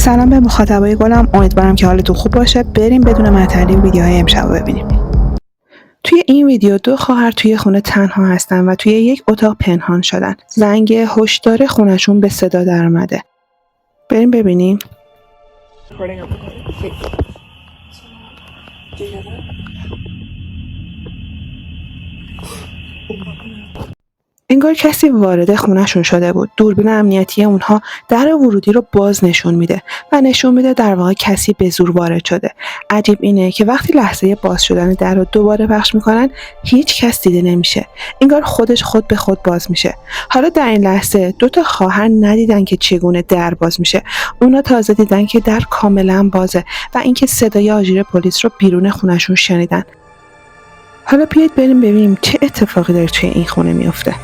سلام به مخاطبای گلم، امیدوارم که حالتون خوب باشه. بریم بدون معطلی ویدیوهای امشب رو ببینیم. توی این ویدیو دو خواهر توی خونه تنها هستن و توی یک اتاق پنهان شدن. زنگ هشدار خونشون به صدا در اومده. بریم ببینیم. انگار کسی وارد خونه‌شون شده بود. دوربین امنیتی اونها در ورودی رو باز نشون میده و نشون میده در واقع کسی به زور وارد شده. عجیب اینه که وقتی لحظه باز شدن در رو دوباره پخش میکنن هیچ کس دیده نمیشه. انگار خودش خود به خود باز میشه. حالا در این لحظه دو تا خواهر ندیدن که چگونه در باز میشه. اونا تازه دیدن که در کاملا بازه و اینکه صدای آژیر پلیس رو بیرون خونه‌شون شنیدن. حالا بیایید بریم ببینیم چه اتفاقی داره توی این خونه میفته.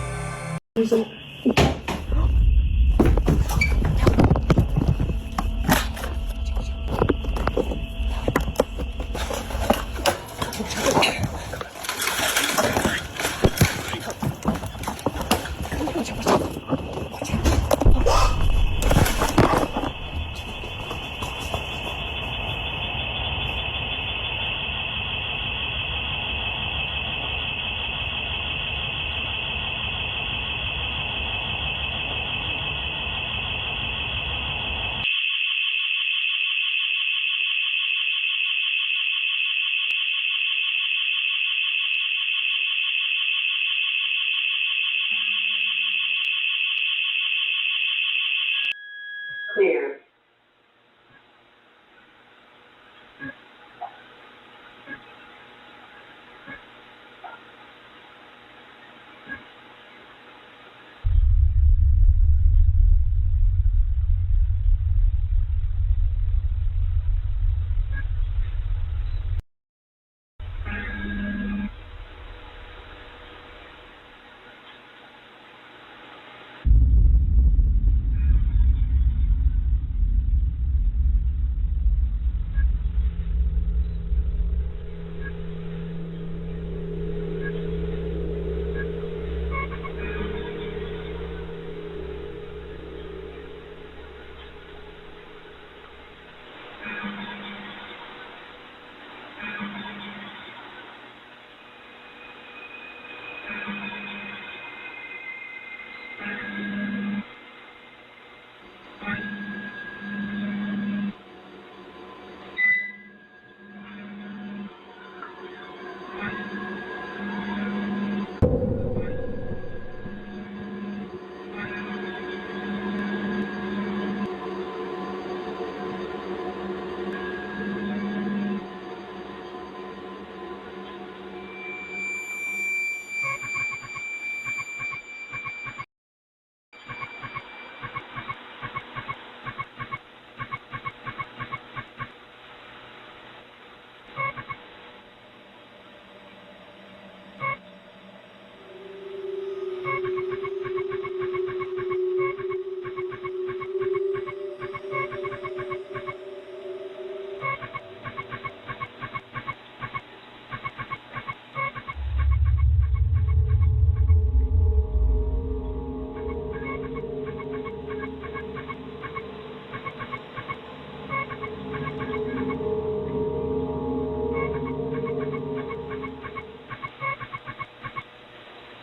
Clear.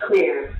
Clear.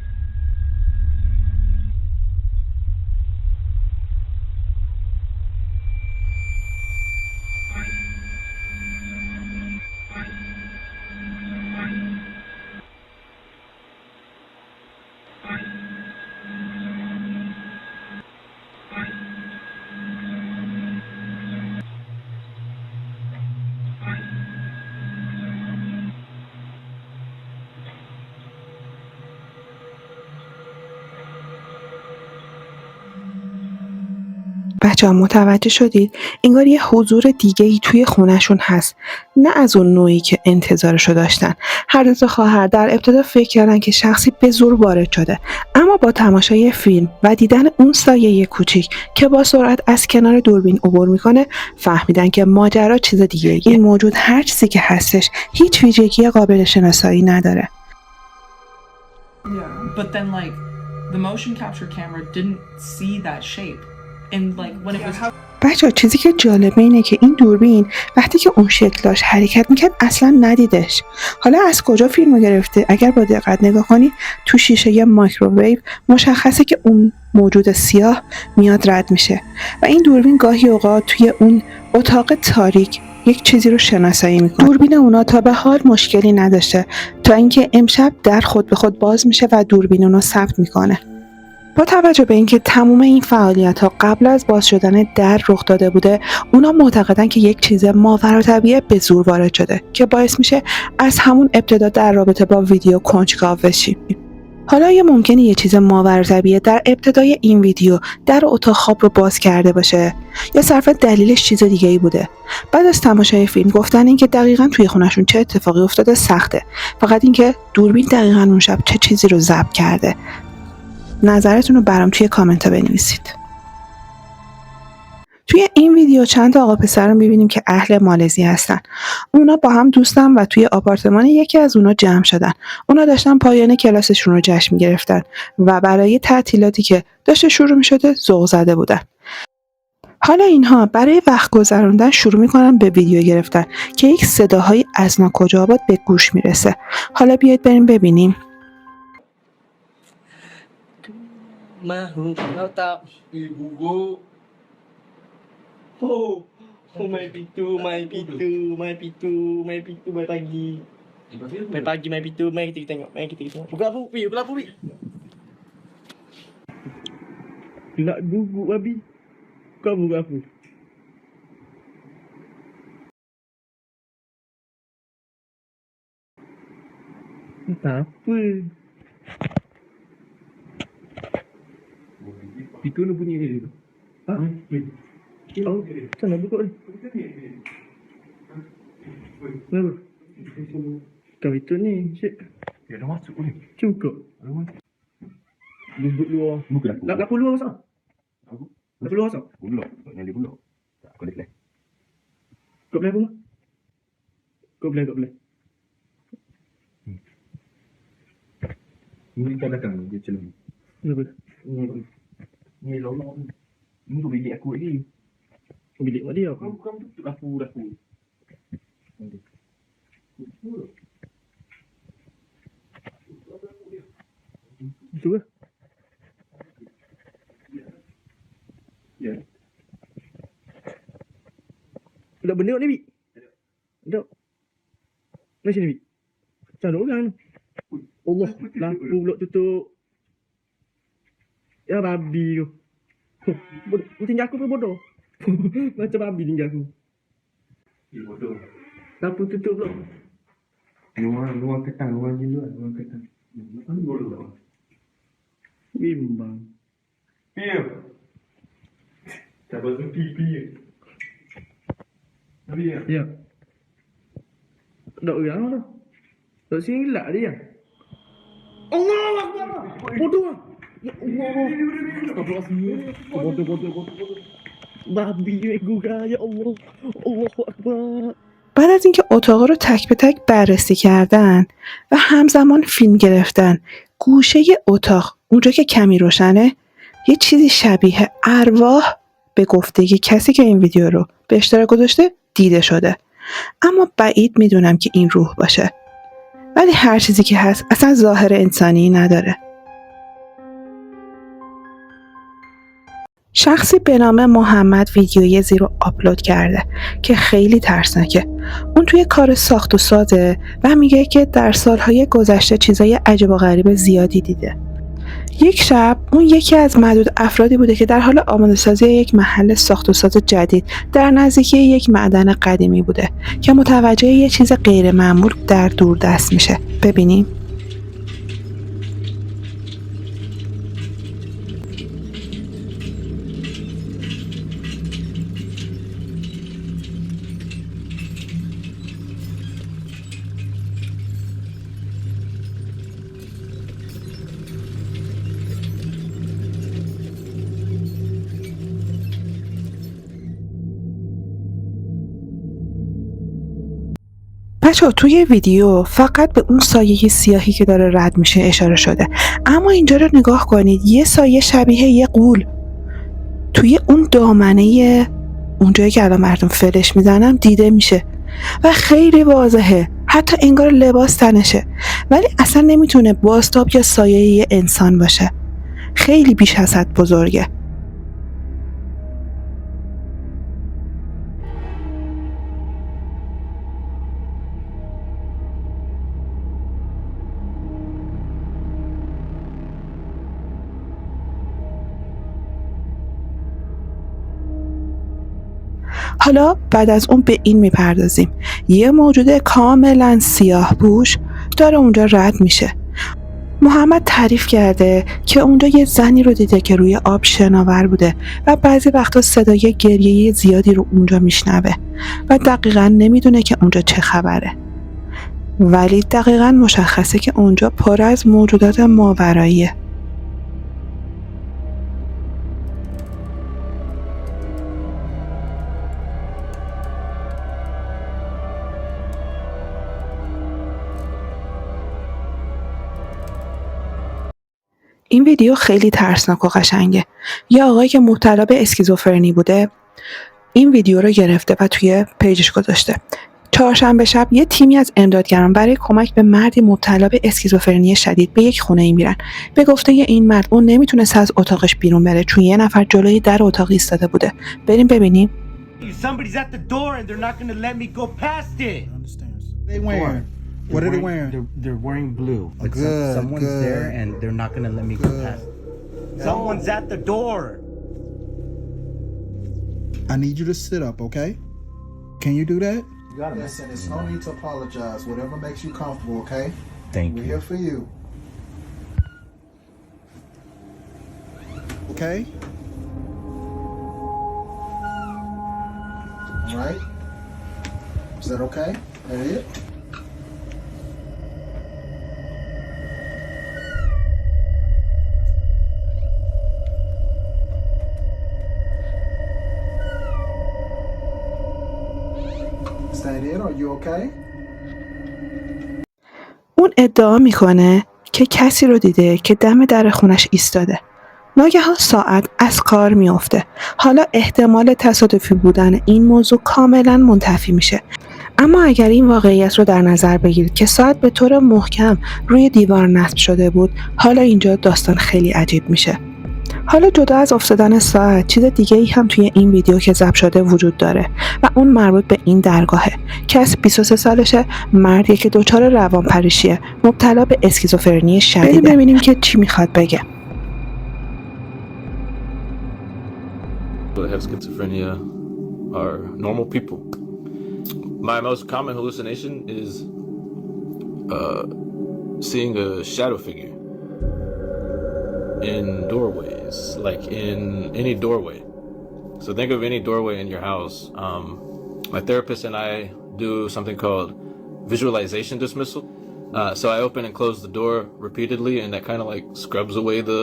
بچه‌ها متوجه شدید؟ انگار یه حضور دیگه‌ای توی خونه‌شون هست. نه از اون نوعی که انتظارشو داشتن. هر دو تا خواهر در ابتدا فکر کردن که شخصی به زور وارد شده. اما با تماشای فیلم و دیدن اون سایه کوچیک که با سرعت از کنار دوربین عبور میکنه، فهمیدن که ماجرا چیز دیگه‌ایه. این موجود هر چیزی که هستش هیچ ویژگی قابل شناسایی نداره. Yeah, but then like the motion capture camera didn't see that shape. And like when it was بچه‌ها چیزی که جالبه اینه که این دوربین وقتی که اون شکل داشت حرکت میکرد اصلا ندیدش. حالا از کجا فیلمو گرفته؟ اگر با دقت نگاه کنی تو شیشه یه مایکروویو مشخصه که اون موجود سیاه میاد رد میشه و این دوربین گاهی اوقات توی اون اتاق تاریک یک چیزی رو شناسایی میکنه. دوربین اونا تا به حال مشکلی نداشته تا اینکه امشب در خود به خود باز میشه و دوربین اونو ثبت میکنه. با توجه به اینکه تمام این فعالیت‌ها قبل از باز شدن در رخ داده بوده، اونا معتقدن که یک چیز ماورالطبیعه به زور وارد شده که باعث میشه از همون ابتدا در رابطه با ویدیو کنجکاو بشیم. حالا ممکنه یه چیز ماورالطبیعه در ابتدای این ویدیو در اتاق خواب رو باز کرده باشه یا صرفا دلیلش چیز دیگه ای بوده. بعد از تماشای فیلم گفتن اینکه دقیقاً توی خونشون چه اتفاقی افتاده سخته، فقط اینکه دوربین دقیقاً اون شب چه چیزی رو ضبط کرده. نظرتون رو برام توی کامنت ها بنویسید. توی این ویدیو چند تا آقا پسر رو می‌بینیم که اهل مالزی هستن. اونا با هم دوستن و توی آپارتمان یکی از اونا جمع شدن. اونا داشتن پایان کلاسشون رو جشن می‌گرفتن و برای تعطیلاتی که داشته شروع می‌شده ذوق زده بودن. حالا اینها برای وقت گذروندن شروع می‌کنن به ویدیو گرفتن که یک صداهایی از ناکجا آباد به گوش میرسه. حالا بیاید بریم ببینیم. Mahu kau tak Ibu oh mai pitu mai pagi mai pitu mai kita tengok buka apa pi nak guguk babi kau buka apa entah apa Itu lu bunyi dia tu. ha oh sana buka ni kenapa kau itu ni cik Dia dah masuk ni. cukup duduk luar Buka aku. nak keluar masuk Aku. nak keluar masuk Pulak. Nyali pulak. Tak aku lek. kau boleh apa kau boleh Ni kat belakang dia celung. kenapa Ni lolong. Ni tu bilik aku lagi. bilik mak dia Kau bukan tutup aku. Nanti. itu ke Ya. ada benda kat ni, Bik? Ada. Mana sini, Bik? Macam mana orang ni? Allah, lampu pula tutup. Ya, babi tu. Huh, tinggal aku ke bodoh? Macam babi tinggal aku. Ya bodoh. Lampu tutup pula. Luar ketang, luar ni luar ketang. Apa bodoh? Bimbang. Pia. Siapa tu pipi? Tapi ya. Ya. Tak orang tu. Tak silap dia. Allah Akbar. Bodoh. Ya Allah. Bodoh. Babi gugah ya Allah. Allahu Akbar. بعد از اینکه اتاق رو تک به تک بررسی کردن و همزمان فیلم گرفتن، گوشه اتاق اونجا که کمی روشنه یه چیزی شبیه ارواح به گفته کسی که این ویدیو رو به اشتراک گذاشته دیده شده، اما بعید میدونم که این روح باشه، ولی هر چیزی که هست اصلا ظاهر انسانی نداره. شخصی به نام محمد ویدیوی زیر رو آپلود کرده که خیلی ترسناکه. اون توی کار ساخت و سازه و میگه که در سالهای گذشته چیزای عجب و غریب زیادی دیده. یک شب اون یکی از معدود افرادی بوده که در حال آماده سازی یک محل ساخت و ساز جدید در نزدیکی یک معدن قدیمی بوده که متوجه یه چیز غیر معمول در دوردست میشه. ببینیم. بچه‌ها توی ویدیو فقط به اون سایه سیاهی که داره رد میشه اشاره شده، اما اینجا رو نگاه کنید، یه سایه شبیه یه غول توی اون دامنه اونجایی که الان مردم فلش میزنم دیده میشه و خیلی واضحه، حتی انگار لباس تنشه، ولی اصلا نمیتونه بازتاب یا سایه یه انسان باشه. خیلی بیش از حد بزرگه. حالا بعد از اون به این میپردازیم. یه موجود کاملا سیاه پوش داره اونجا رد میشه. محمد تعریف کرده که اونجا یه زنی رو دیده که روی آب شناور بوده و بعضی وقتا صدای گریه زیادی رو اونجا میشنوه و دقیقا نمیدونه که اونجا چه خبره. ولی دقیقا مشخصه که اونجا پر از موجودات ماوراییه. این ویدیو خیلی ترسناک و قشنگه. یه آقایی که مبتلا به اسکیزوفرنی بوده این ویدیو رو گرفته و توی پیجش گذاشته. چهارشنبه شب یه تیمی از امدادگران برای کمک به مردی مبتلا به اسکیزوفرنی شدید به یک خونه ای میرن. به گفته این مرد اون نمیتونست از اتاقش بیرون بره چون یه نفر جلوی در اتاق ایستاده بوده. بریم ببینیم. Somebody's at the door and they're not going to let me go past it. They wearing? What are they wearing? They're wearing blue. Like Good, someone's good. there and they're not going to let me go past it. Someone's at the door. I need you to sit up, okay? Can you do that? You got Listen, it's no need to apologize. Whatever makes you comfortable, okay? Thank We're you. here for you. Okay? All right? Is that okay? Elliot? Is that it? Are you okay? اون ادعا میکنه که کسی رو دیده که دم در خونش ایستاده. ناگهان ساعت از کار میفته. حالا احتمال تصادفی بودن این موضوع کاملا منتفی میشه. اما اگر این واقعیت رو در نظر بگیرید که ساعت به طور محکم روی دیوار نصب شده بود، حالا اینجا داستان خیلی عجیب میشه. حالا جدا از افتادن ساعت، چیز دیگه ای هم توی این ویدیو که ضبط شده وجود داره و اون مربوط به این درگاهه که از 23 سالشه، مردیه که دچار روانپریشیه، مبتلا به اسکیزوفرنی شدیده. بریم ببینیم که چی میخواد بگه. People that have schizophrenia are normal people. My most common hallucination is seeing a shadow figure in doorways, like in any doorway. So think of any doorway in your house. My therapist and I do something called visualization dismissal. So I open and close the door repeatedly, and that kind of like scrubs away the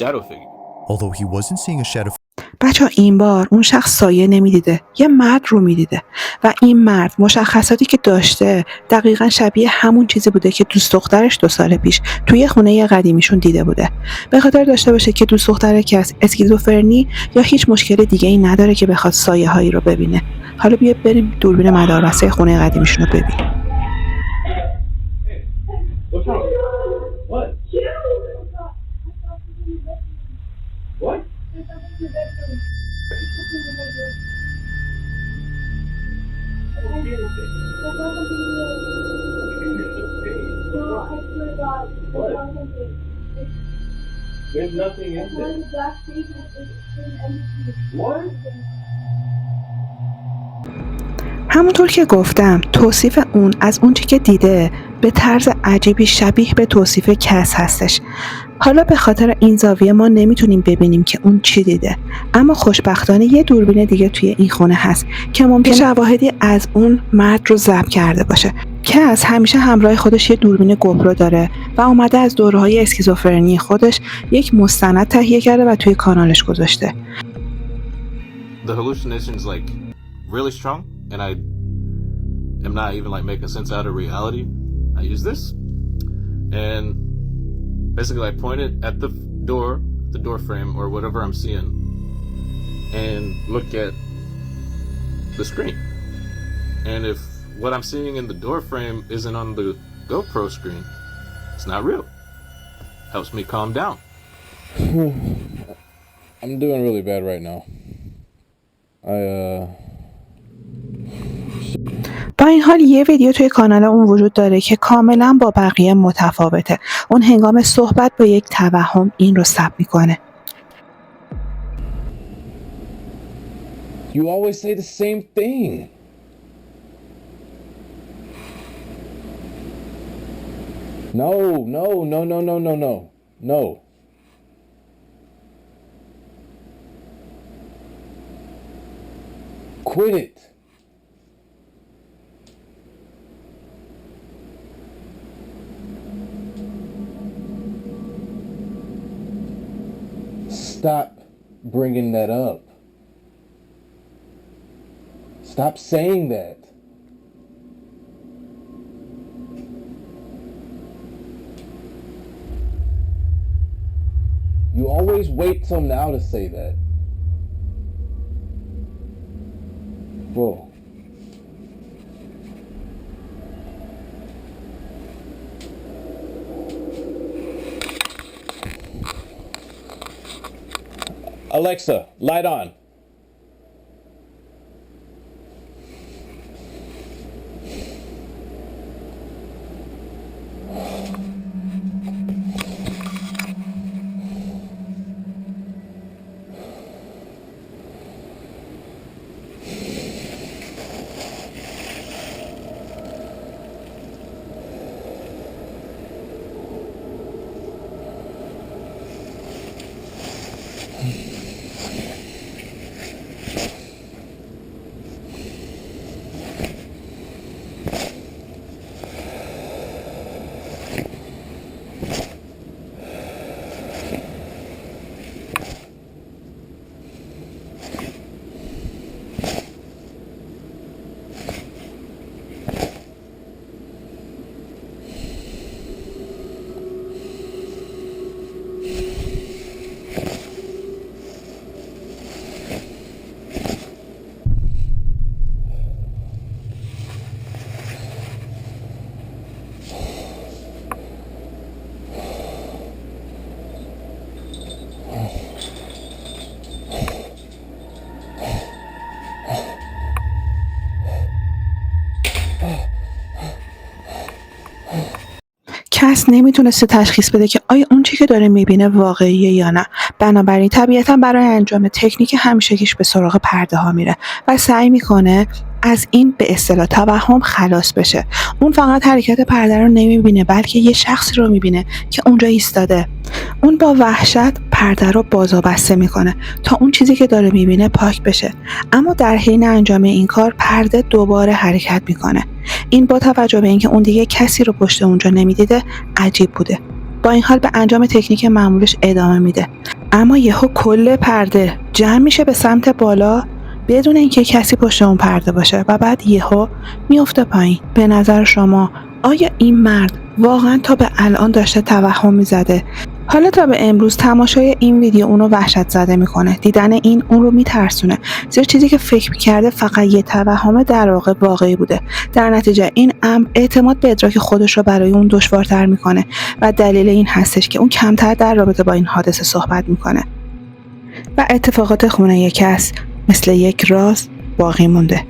shadow figure. Although he wasn't seeing a shadow بچه این بار اون شخص سایه نمیدیده، یه مرد رو میدیده و این مرد مشخصاتی که داشته دقیقا شبیه همون چیزی بوده که دوست دخترش 2 سال پیش توی خونه قدیمیشون دیده بوده. به خاطر داشته باشه که دوست دختره که از اسکیزوفرنی یا هیچ مشکل دیگه ای نداره که بخواد سایه هایی رو ببینه. حالا بیا بریم دوربین مداربسته خونه قدیمیشون رو ببینیم. There's nothing in there. What? همونطور که گفتم توصیف اون از اون چی که دیده به طرز عجیبی شبیه به توصیف کس هستش. حالا به خاطر این زاویه ما نمیتونیم ببینیم که اون چی دیده، اما خوشبختانه یه دوربین دیگه توی این خونه هست که ممکنه شواهدی از اون مرد رو ضبط کرده باشه. کس همیشه همراه خودش یه دوربین گوپرو داره و اومده از دوره‌های اسکیزوفرنی خودش یک مستند تهیه کرده و توی کانالش گذاشته. The hallucination is like really strong, and I am not even like making sense out of reality. I use this, and basically I point it at the door frame or whatever I'm seeing, and look at the screen. And if what I'm seeing in the door frame isn't on the GoPro screen, it's not real. Helps me calm down. I'm doing really bad right now. با این حال یه ویدیو توی کانال اون وجود داره که کاملا با بقیه متفاوته. اون هنگام صحبت با یک توهم این رو ثبت میکنه. You always say the same thing. No. Quit it. Stop bringing that up. Stop saying that. You always wait till now to say that. Whoa. Alexa, light on. کس نمیتونسته تشخیص بده که آیا اون چی که داره میبینه واقعیه یا نه. بنابراین طبیعتا برای انجام تکنیک همیشگیش به سراغ پرده ها میره و سعی میکنه از این به اصطلاح توهم خلاص بشه. اون فقط حرکت پرده رو نمیبینه، بلکه یه شخصی رو میبینه که اونجا ایستاده. اون با وحشت پرده رو باز و بسته میکنه تا اون چیزی که داره میبینه پاک بشه، اما در حین انجام این کار پرده دوباره حرکت میکنه. این با توجه به اینکه اون دیگه کسی رو پشت اونجا نمیدیده عجیب بوده. با این حال به انجام تکنیک معمولش ادامه میده، اما یهو کل پرده جمع میشه به سمت بالا بدون اینکه کسی پشت اون پرده باشه و بعد یهو میفته پایین. به نظر شما آیا این مرد واقعا تا به الان داشته توهم میزده؟ حالا تا به امروز تماشای این ویدیو اونو وحشت زده میکنه. دیدن این اون رو میترسونه، زیرا چیزی که فکر میکرده فقط یه توهم در واقع واقعی بوده. در نتیجه این امر اعتماد به ادراک خودش رو برای اون دشوارتر میکنه و دلیل این هستش که اون کمتر در رابطه با این حادثه صحبت میکنه و اتفاقات خونه کس مثل یک راز باقی مونده.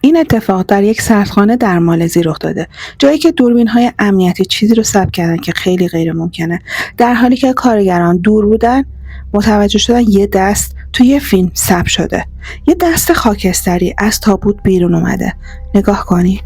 این اتفاق در یک سردخانه در مالزی رخ داده، جایی که دوربین‌های امنیتی چیزی رو ثبت کردن که خیلی غیر ممکنه. در حالی که کارگران دور بودن، متوجه شدن یه دست توی یه فیلم ثبت شده. یه دست خاکستری از تابوت بیرون اومده. نگاه کنی.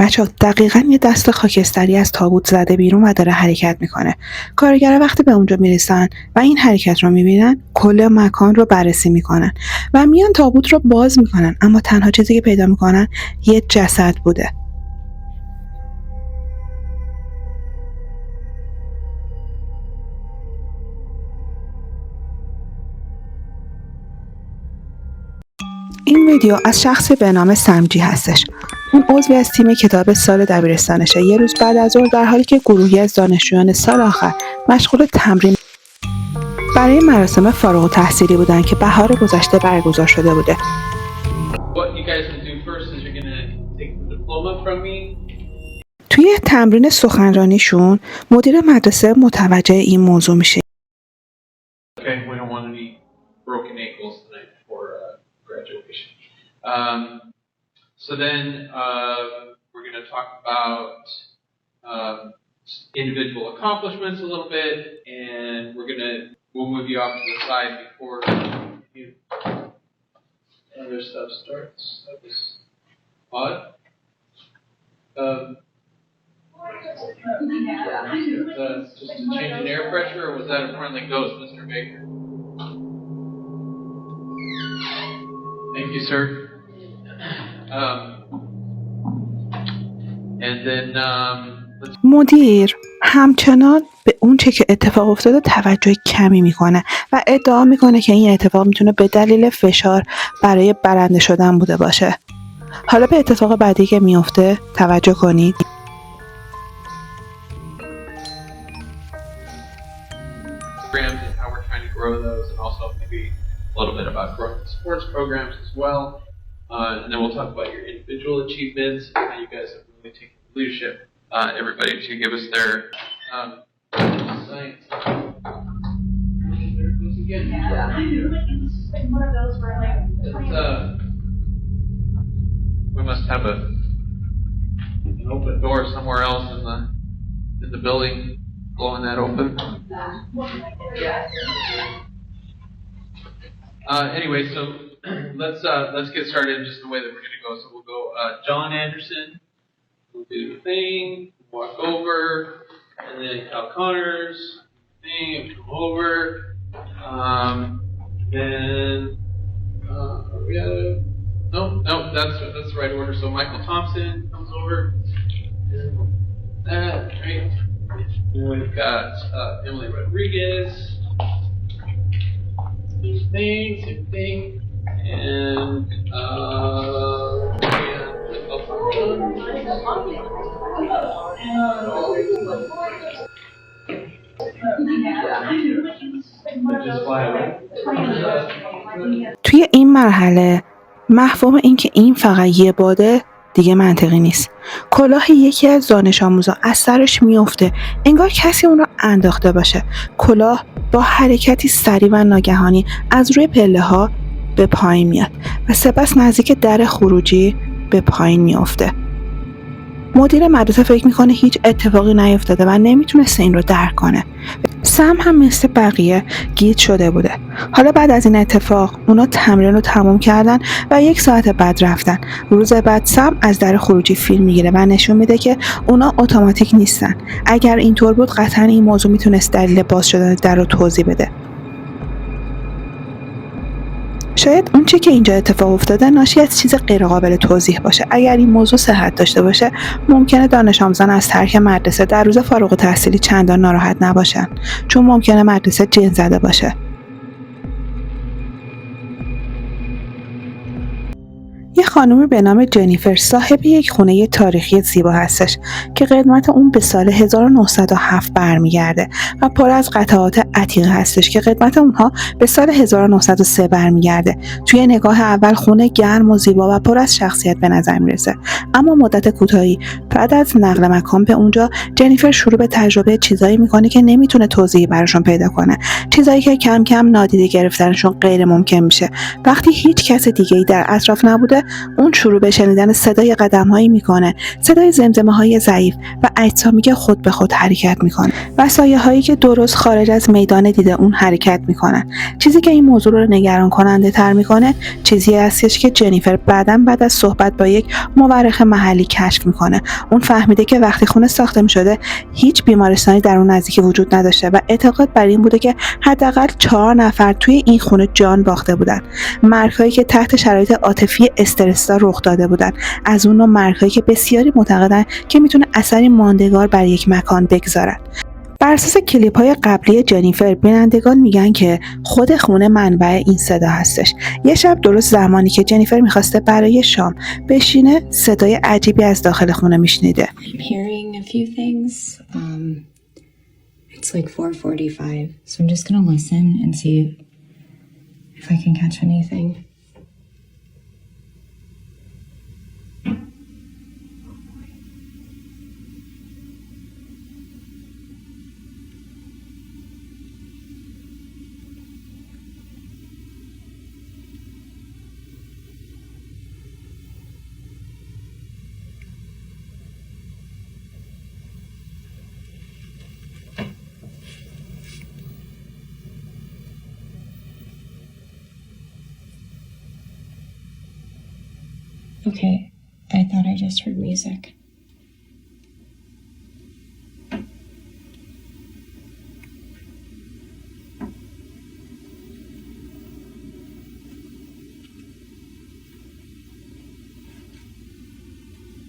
بچه‌ها دقیقاً یه دست خاکستری از تابوت زده بیرون و داره حرکت میکنه. کارگرها وقتی به اونجا میرسن و این حرکت رو میبینن، کل مکان رو بررسی میکنن و میان تابوت رو باز میکنن، اما تنها چیزی که پیدا میکنن یه جسد بوده. این ویدیو از شخصی به نام سمجی هستش. اون عضوی از تیم کتاب سال دبیرستانشه. یه روز بعد از ظهر در حالی که گروهی از دانشجویان سال آخر مشغول تمرین برای مراسم فارغ التحصیلی بودن که بهار گذشته برگزار شده بوده. توی تمرین سخنرانیشون مدیر مدرسه متوجه این موضوع میشه. So then we're going to talk about individual accomplishments a little bit, and we'll move you off to the side before other stuff starts. That was odd. Just a change in air pressure, or was that a friendly ghost, Mr. Baker? Thank you, sir. مدیر همچنان به اون چه که اتفاق افتاده توجه کمی میکنه و ادعا میکنه که این اتفاق میتونه به دلیل فشار برای برنده شدن بوده باشه. حالا به اتفاق بعدی که میفته توجه کنید. A little bit about growing the sports programs as well. And then we'll talk about your individual achievements, how you guys have really taken leadership. Everybody to give us their science. There it goes again. Yeah. It's one of those where we must have an open door somewhere else in the building, blowing that open. Anyway, so let's get started in just the way that we're going to go. So we'll go John Anderson, we'll do the thing, walk over, and then Cal Connors, thing, come over, then we gotta, no, that's the right order. So Michael Thompson comes over, that, right? And we've got Emily Rodriguez. Same thing, and توی این مرحله مفهوم این که این فقط یه باده دیگه منطقی نیست. کلاه یکی از دانش آموزا از سرش میفته، انگار کسی اون رو انداخته باشه. کلاه با حرکتی سریع و ناگهانی از روی پله ها به پایین میاد و سپس نزدیک در خروجی به پایین میفته. مدیر مدرسه فکر میکنه هیچ اتفاقی نیفتاده و نمیتونسته این رو درک کنه. سم هم مثل بقیه گیج شده بوده. حالا بعد از این اتفاق اونا تمرین رو تموم کردن و 1 ساعت بعد رفتن. روز بعد سم از در خروجی فیلم میگیره و نشون میده که اونا اتوماتیک نیستن. اگر اینطور بود قطعا این موضوع میتونست دلیل باز شدن در رو توضیح بده. شاید اون چه که اینجا اتفاق افتاده ناشی از چیز غیر قابل توضیح باشه. اگر این موضوع صحت داشته باشه ممکنه دانش آموزان از ترک مدرسه در روز فارغ التحصیلی چندان ناراحت نباشن، چون ممکنه مدرسه جن زده باشه. یه خانومی به نام جنیفر صاحب یک خونه تاریخی زیبا هستش که قدمت اون به سال 1907 برمیگرده و پر از قطعات عتیقه هستش که قدمت اونها به سال 1903 برمیگرده. توی نگاه اول خونه گرم و زیبا و پر از شخصیت به نظر میرسه، اما مدت کوتاهی بعد از نقل مکان به اونجا جنیفر شروع به تجربه چیزایی میکنه که نمیتونه توضیحی براشون پیدا کنه، چیزایی که کم کم نادیده گرفتنشون غیر ممکن میشه. وقتی هیچ کس دیگه‌ای در اطراف نبوده اون شروع به شنیدن صدای قدم‌هایی میکنه، صدای زمزمه‌های ضعیف و اجسامی که خود به خود حرکت میکنه و سایه‌هایی که درست خارج از میدان دید اون حرکت میکنن. چیزی که این موضوع رو نگران کننده تر میکنه چیزی هستش که جنیفر بعد از صحبت با یک مورخ محلی کشف میکنه. اون فهمیده که وقتی خونه ساخته میشده هیچ بیمارستانی در اون نزدیکی وجود نداشته و اعتقاد بر این بوده که حداقل 4 نفر توی این خونه جان باخته بودن. مرگ‌هایی که تحت شرایط عاطفی استرس‌زا رخ داده بودن، از اون نوع مرگ‌هایی که بسیاری معتقدن که میتونه اثری ماندگار بر یک مکان بگذارن. بر اساس کلیپ‌های قبلی جنیفر، بینندگان میگن که خود خونه منبع این صدا هستش. یه شب درست زمانی که جنیفر میخواسته برای شام بشینه، صدای عجیبی از داخل خونه میشنیده. I'm hearing a few things. It's like 4:45, so I'm just gonna listen and see if I can catch anything. Okay, I thought I just heard music.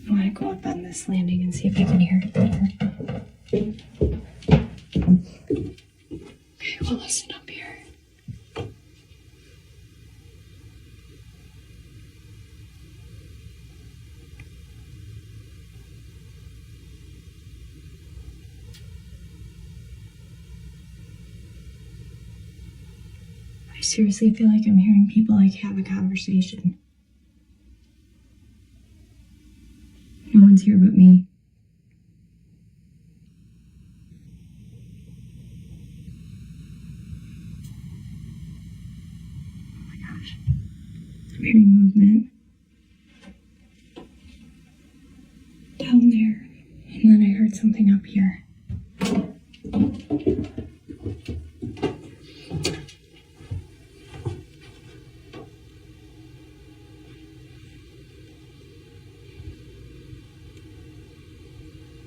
I want to go up on this landing and see if I can hear it better. Okay, well, listen up here. I seriously feel like I'm hearing people like have a conversation. No one's here but me. Oh my gosh. I'm hearing movement down there, and then I heard something up here.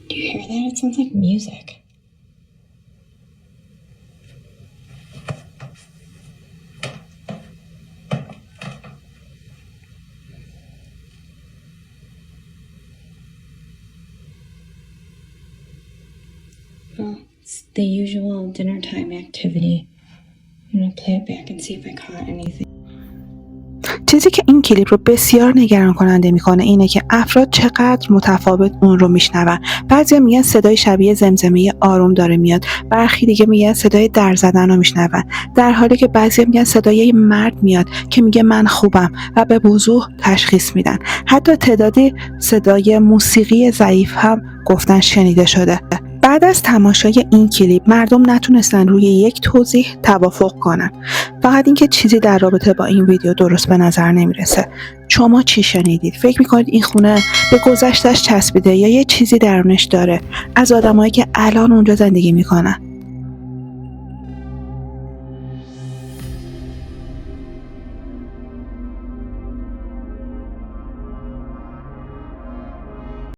Do you hear that? It sounds like music. Well, it's the usual dinner time activity. I'm gonna play it back and see if I caught anything. چیزی که این کلیپ رو بسیار نگران کننده میکنه اینه که افراد چقدر متفاوت اون رو میشنون. بعضیا میگن صدای شبیه زمزمه آروم داره میاد، برخی دیگه میگن صدای در زدن رو میشنون، در حالی که بعضیا میگن صدای مرد میاد که میگه من خوبم و به وضوح تشخیص میدن. حتی تعدادی صدای موسیقی ضعیف هم گفتن شنیده شده. بعد از تماشای این کلیپ مردم نتونستن روی یک توضیح توافق کنن، فقط اینکه چیزی در رابطه با این ویدیو درست به نظر نمیرسه. شما چی شنیدید؟ فکر میکنید این خونه به گذشته‌اش چسبیده یا یه چیزی درونش داره از آدمایی که الان اونجا زندگی میکنن؟